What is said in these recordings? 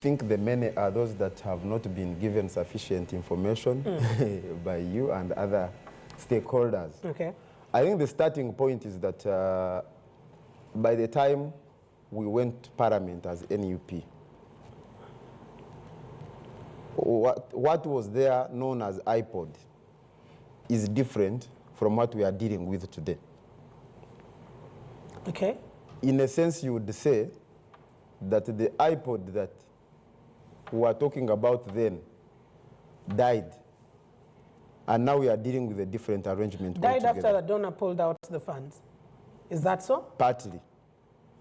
think the many are those that have not been given sufficient information by you and other stakeholders. Okay. I think the starting point is that by the time we went to Parliament as NUP, what was there known as IPOD is different from what we are dealing with today. Okay. In a sense, you would say that the IPOD that we were talking about then died, and now we are dealing with a different arrangement. Died altogether. after the donor pulled out the funds. Is that so? Partly.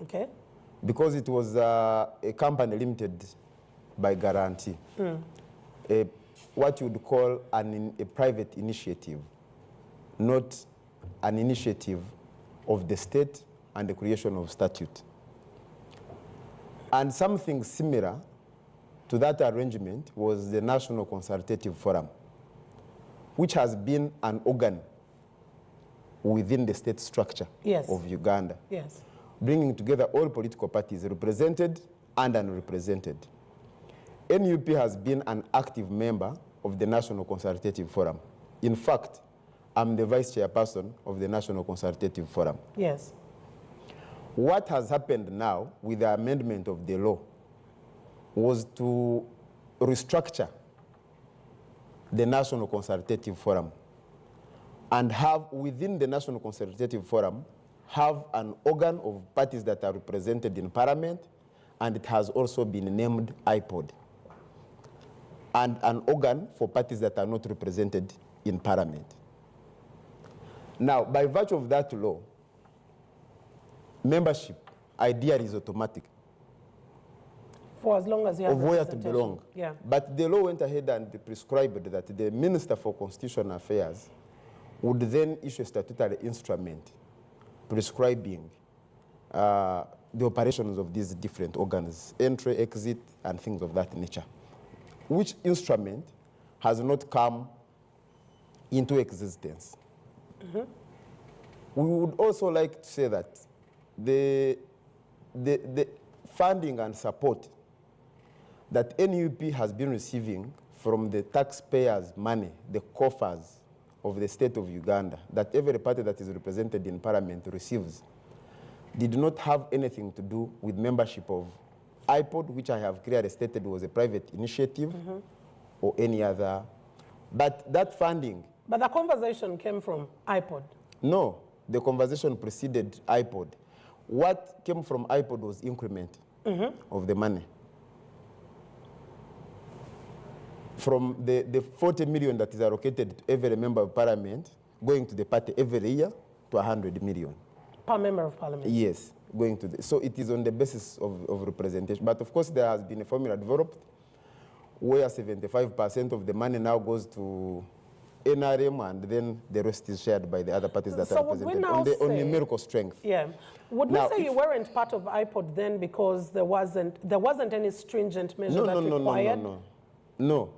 Okay. Because it was a company limited by guarantee. What you would call a private initiative, not an initiative of the state and the creation of statute. And something similar to that arrangement was the National Consultative Forum, which has been an organ within the state structure of Uganda, bringing together all political parties, represented and unrepresented. NUP has been an active member of the National Consultative Forum. In fact, I'm the vice chairperson of the National Consultative Forum. Yes. What has happened now with the amendment of the law was to restructure the National Consultative Forum and have within the National Consultative Forum have an organ of parties that are represented in Parliament, and it has also been named IPOD, and an organ for parties that are not represented in Parliament. Now, by virtue of that law, membership ideally is automatic. For as long as you have of where to belong. Yeah. But the law went ahead and prescribed that the Minister for Constitutional Affairs would then issue a statutory instrument prescribing the operations of these different organs, entry, exit, and things of that nature, which instrument has not come into existence. We would also like to say that the funding and support that NUP has been receiving from the taxpayers' money, the coffers of the state of Uganda, that every party that is represented in Parliament receives, did not have anything to do with membership of IPOD, which I have clearly stated was a private initiative, or any other. But that funding... But the conversation came from IPOD. No, the conversation preceded IPOD. What came from IPOD was increment of the money. From the 40 million that is allocated to every member of Parliament, going to the party every year, to 100 million. Per member of Parliament? Yes, going to the... So it is on the basis of representation. But of course, there has been a formula developed where 75% of the money now goes to NRM, and then the rest is shared by the other parties that are represented on numerical strength. Yeah. Would we say you weren't part of IPOD then because there wasn't any stringent measure that required? No.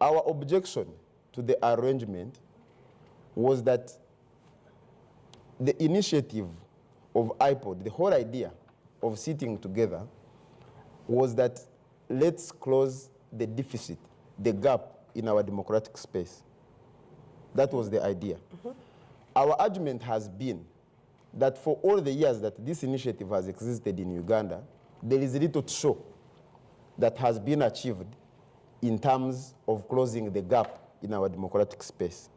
Our objection to the arrangement was that the initiative of IPOD, the whole idea of sitting together, was that let's close the deficit, the gap in our democratic space. That was the idea. Our argument has been that for all the years that this initiative has existed in Uganda, there is little to show that has been achieved in terms of closing the gap in our democratic space.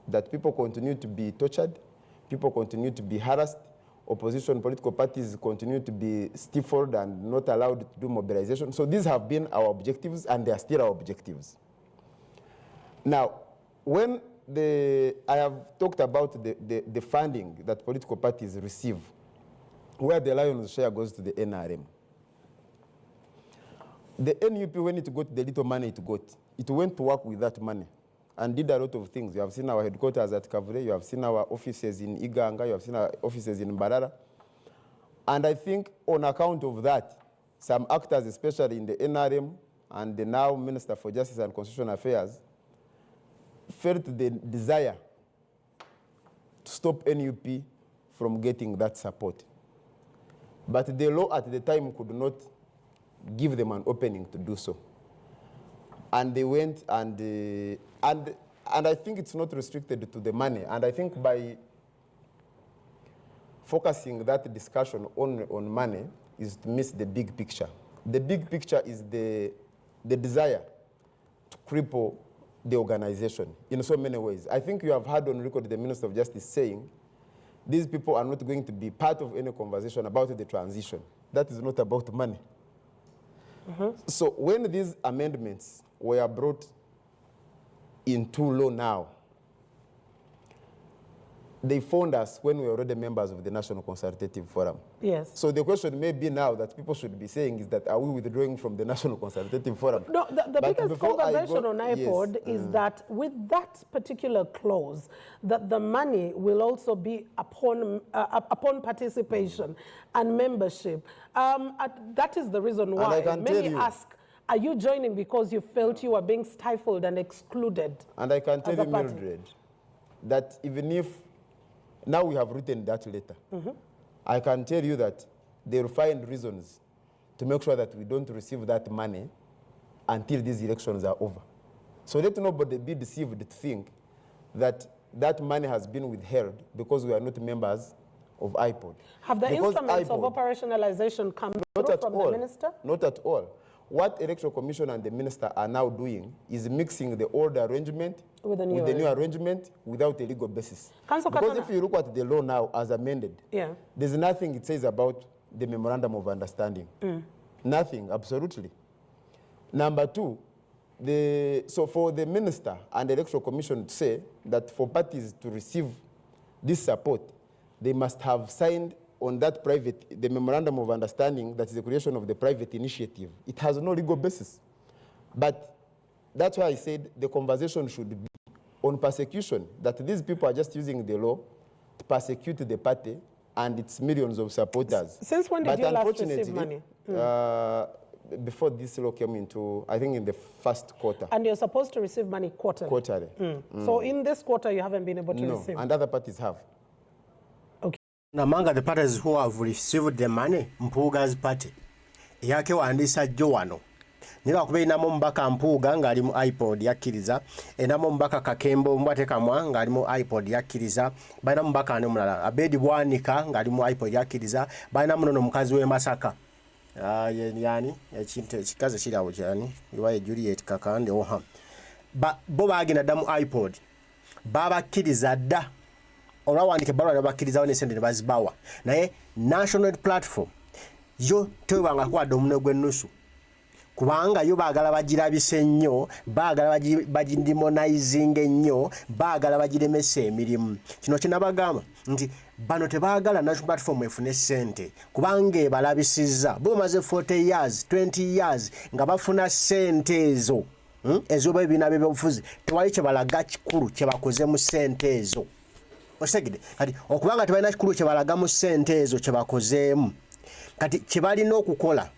That people continue to be tortured, people continue to be harassed, opposition political parties continue to be stifled and not allowed to do mobilization. So these have been our objectives, and they are still our objectives. Now, when I have talked about the funding that political parties receive, where the lion's share goes to the NRM. The NUP, when it got the little money it got, it went to work with that money and did a lot of things. You have seen our headquarters at Kavule, you have seen our offices in Iganga, you have seen our offices in Mbarara. And I think on account of that, some actors, especially in the NRM and the now Minister for Justice and Constitutional Affairs, felt the desire to stop NUP from getting that support. But the law at the time could not give them an opening to do so. And they went and I think it's not restricted to the money. And I think by focusing that discussion on money is to miss the big picture. The big picture is the desire to cripple the organization in so many ways. I think you have heard on record the Minister of Justice saying these people are not going to be part of any conversation about the transition. That is not about money. So when these amendments were brought into law now, they found us when we were already members of the National Consultative Forum. Yes. So the question may be now that people should be saying is that, are we withdrawing from the National Consultative Forum? No, the biggest conversation on IPOD is that with that particular clause, that the money will also be upon participation and membership. That is the reason why many ask, are you joining because you felt you were being stifled and excluded? And I can tell you, Mildred, that even if now we have written that letter, I can tell you that they will find reasons to make sure that we don't receive that money until these elections are over. So let nobody be deceived to think that that money has been withheld because we are not members of IPOD. Have the instruments of operationalization come through from the minister? Not at all. What Electoral Commission and the minister are now doing is mixing the old arrangement with the new arrangement without a legal basis. Because if you look at the law now as amended, there's nothing it says about the memorandum of understanding. Nothing, absolutely. Number two, so for the minister and the Electoral Commission to say that for parties to receive this support, they must have signed on that the memorandum of understanding, that is the creation of the private initiative. It has no legal basis. But that's why I said the conversation should be on persecution, that these people are just using the law to persecute the party and its millions of supporters. Since when did you last receive money? Before this law came into, I think in the first quarter. And you're supposed to receive money quarterly? Quarterly. So in this quarter, you haven't been able to receive? No, and other parties have. Among the parties who have received the money, Mpuuga's party, yake waandisa Joano. Niba kubeina mbaka Mpuuga ngali mu IPOD yakkiriza, enamo mbaka Kakembo Mbwatekamwa ngali mu IPOD yakkiriza, baina mbaka ane mulala. Abedi Bwanika ngali mu IPOD yakkiriza, baina munono mukazi we Masaka. Yani ekintu ekikaze kirawo kyani, iwaye Juliet Kakande oha. Bo bagenda dda mu IPOD. Babakkiriza dda. Olawandike balwa nabakkirizawo n'esente ne bazibawa. Naye national platform yo tewanga kwadde omuno gw'ennusu. Kubanga yo baagala bagirabise nnyo, baagala bagindimonizinga ennyo, baagala bagiremesa emirimu. Kino kye nabagamba nti bano tebaagala national platform efune ssente kubanga ebalabisizza. Bo bamaze 40 years, 20 years nga bafuna ssente ezo. Ezoba ebibiina by'ebyobufuzi tewali kye balaga kikulu kye bakoze mu ssente ezo. Osegide kati okubanga tebalina kikulu kye balaga mu ssente ezo kye bakozeemu kati kye balina okukola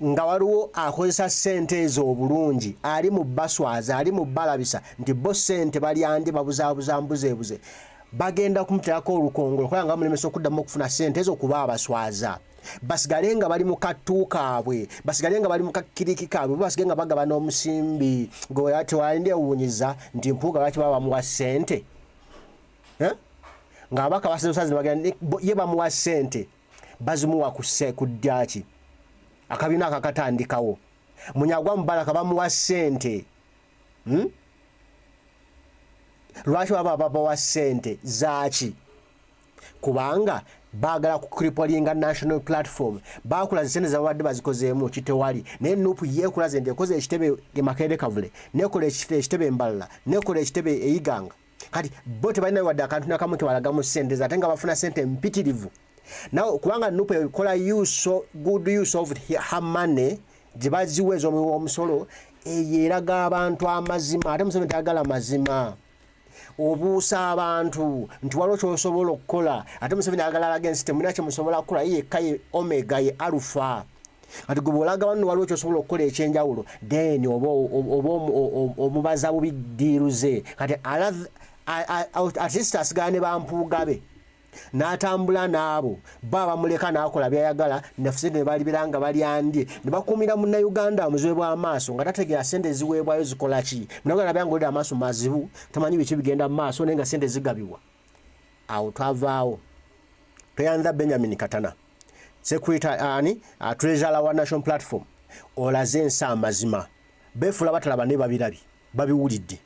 nga waliwo akozesa ssente ezo obulungi ali mu baswaza ali mu balabisa nti bo ssente balyandi babuzaabuza mbuzeebuze bagenda kumuteerako olukongolo kubanga bamulemesa okuddamu okufuna ssente ezo kuba abaswaza basigale nga bali mu kattu kaabwe basigale nga bali mu kakiriki kaabwe basigale nga bagaba n'omusimbi gwe tewalinde ewuunyiza nti Mpuuga lwaki baba bamuwa ssente nga abaka basezosazi bagenda ye bamuwa ssente bazimuwa ku ddaki akabiina akakatandikawo Munyagwa Mubaraka bamuwa ssente lwaki baba babawa ssente zaaki kubanga baagala kukripolinga national platform baakulaza ssente zabadde bazikozeemu kitewali naye Nup yeekulaze nti ekoze ekitebe Makerere Kavule nekola ekitebe Mbalala nekola ekitebe Eyiganga kati bo tebalina wadde akantu nakamu kebalagamu ssente ate nga bafuna ssente mpitirivu naw kubanga Nup ekola good use of her money gye baziweza omusolo eraga abantu amazima ate Museveni tayagala mazima obuusa abantu nti waliwo kyosobola okukola ate Museveni ayagala alaga ensi temulina kye musobola kukola ye yekka ye omega ye alufa kati gwe bw'olaga wano waliwo kyosobola okukola ekyenjawulo then oba omubaza bubi ddiiru ze kati at least asigala ne bampuuga be n'atambula n'abo baba muleka n'akola byayagala naffe sente ne bali biranga bali andye ne bakuumira munnayuganda muzibe bw'amaaso nga tategeera sente ziweebwayo zikola ki munnayuganda byangolera amaaso mazibu tamanyi biki bigenda mu maaso naye nga sente zigabibwa awo twavaawo toyanza Benjamin Katana secretary treasurer wa national platform olaze ensi amazima beefula batalaba ne babirabi babiwulidde